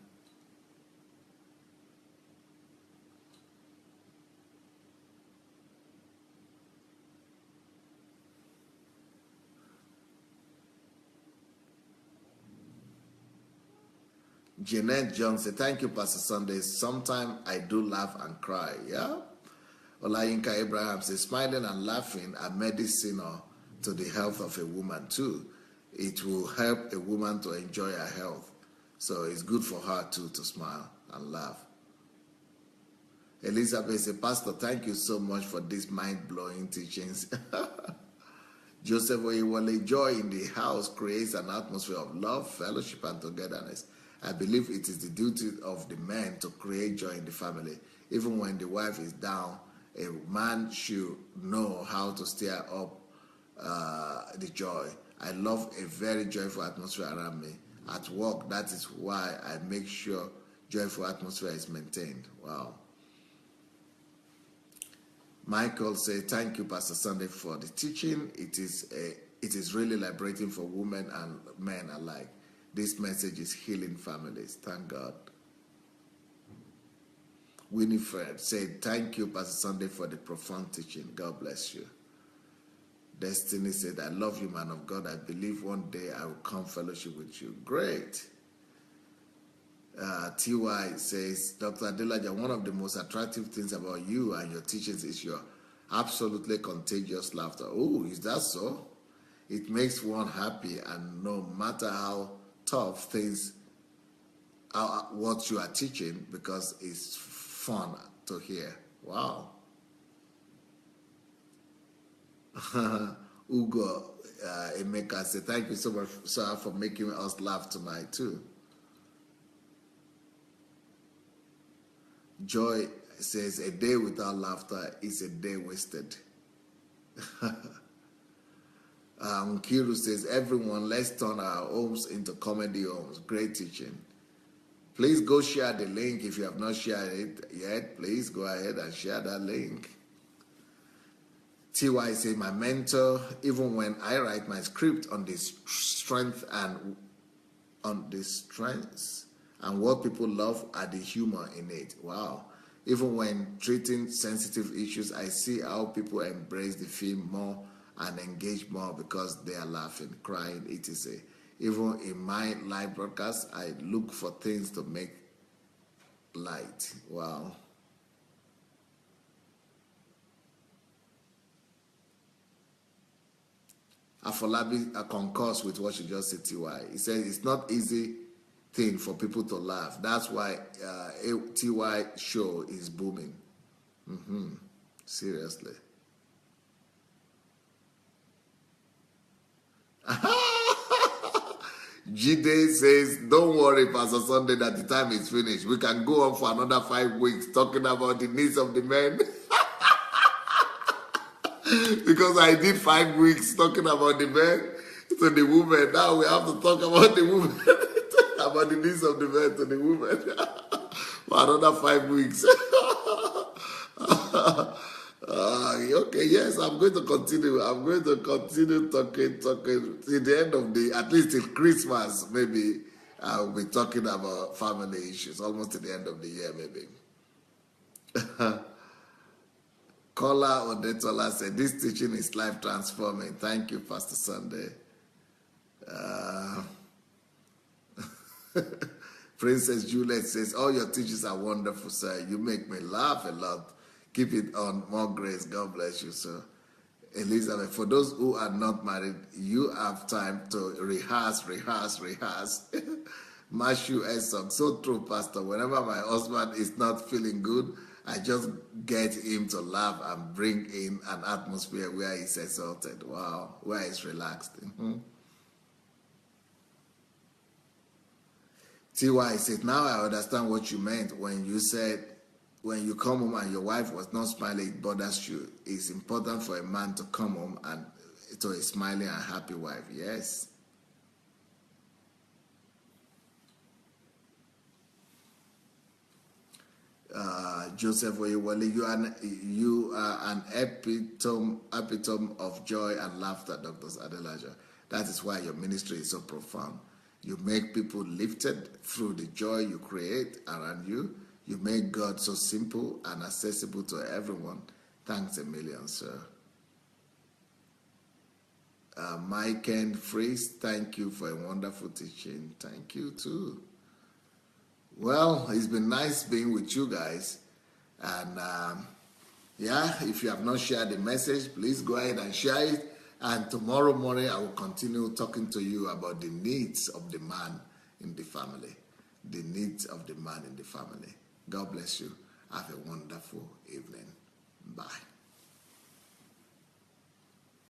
Jeanette Johnson, thank you, Pastor Sunday. Sometimes I do laugh and cry. Yeah. Olayinka Abraham says, smiling and laughing are medicinal to the health of a woman too. It will help a woman to enjoy her health. So it's good for her too to smile and laugh. Elizabeth says, Pastor, thank you so much for these mind-blowing teachings. Joseph Oyewole, joy in the house creates an atmosphere of love, fellowship, and togetherness. I believe it is the duty of the men to create joy in the family. Even when the wife is down, a man should know how to stir up the joy. I love a very joyful atmosphere around me. At work, that is why I make sure joyful atmosphere is maintained. Wow. Michael says, thank you, Pastor Sunday, for the teaching. It is really liberating for women and men alike. This message is healing families. Thank God. Winifred said, thank you, Pastor Sunday, for the profound teaching. God bless you. Destiny said, I love you, man of God. I believe one day I will come fellowship with you. Great. TY says, Dr. Adelaja, one of the most attractive things about you and your teachings is your absolutely contagious laughter. Oh, is that so? It makes one happy, and no matter how tough things are, what you are teaching, because it's fun to hear. Wow. Ugo Emeka said, thank you so much, sir, for making us laugh tonight too. Joy says, a day without laughter is a day wasted. Kiru says, everyone, let's turn our homes into comedy homes. Great teaching. Please go share the link. If you have not shared it yet, please go ahead and share that link. TY says, my mentor, even when I write my script on this strength and what people love are the humor in it. Wow. Even when treating sensitive issues, I see how people embrace the film more and engage more because they are laughing, crying, etc. Even in my live broadcast, I look for things to make light. Wow. Afolabi concurs with what you just said, TY. He said it's not easy thing for people to laugh. That's why TY show is booming. Seriously. Jide says, don't worry, Pastor Sunday, that the time is finished. We can go on for another 5 weeks talking about the needs of the men. Because I did 5 weeks talking about the men to the women. Now we have to talk about the women. About the needs of the men to the women. For another 5 weeks. Okay, yes, I'm going to continue. I'm going to continue talking till the end of the, at least till Christmas, maybe I'll be talking about family issues, almost to the end of the year, maybe. Kola Odetola said, this teaching is life transforming. Thank you, Pastor Sunday. Princess Juliet says, all your teachings are wonderful, sir. You make me laugh a lot. Keep it on. More grace. God bless you, sir. Elizabeth, for those who are not married, you have time to rehearse. Matthew Esson, so true, Pastor. Whenever my husband is not feeling good, I just get him to laugh and bring in an atmosphere where he's exalted. Wow, where he's relaxed. TY said, now I understand what you meant when you said, when you come home and your wife was not smiling, it bothers you. It's important for a man to come home and to a smiling and happy wife. Yes. Joseph Oyewole, you are an epitome of joy and laughter, Dr. Adelaja. That is why your ministry is so profound. You make people lifted through the joy you create around you. You make God so simple and accessible to everyone. Thanks a million, sir. Mike and Fries, thank you for a wonderful teaching. Thank you too. Well, it's been nice being with you guys. And yeah, if you have not shared the message, please go ahead and share it. And tomorrow morning, I will continue talking to you about the needs of the man in the family. The needs of the man in the family. God bless you. Have a wonderful evening. Bye.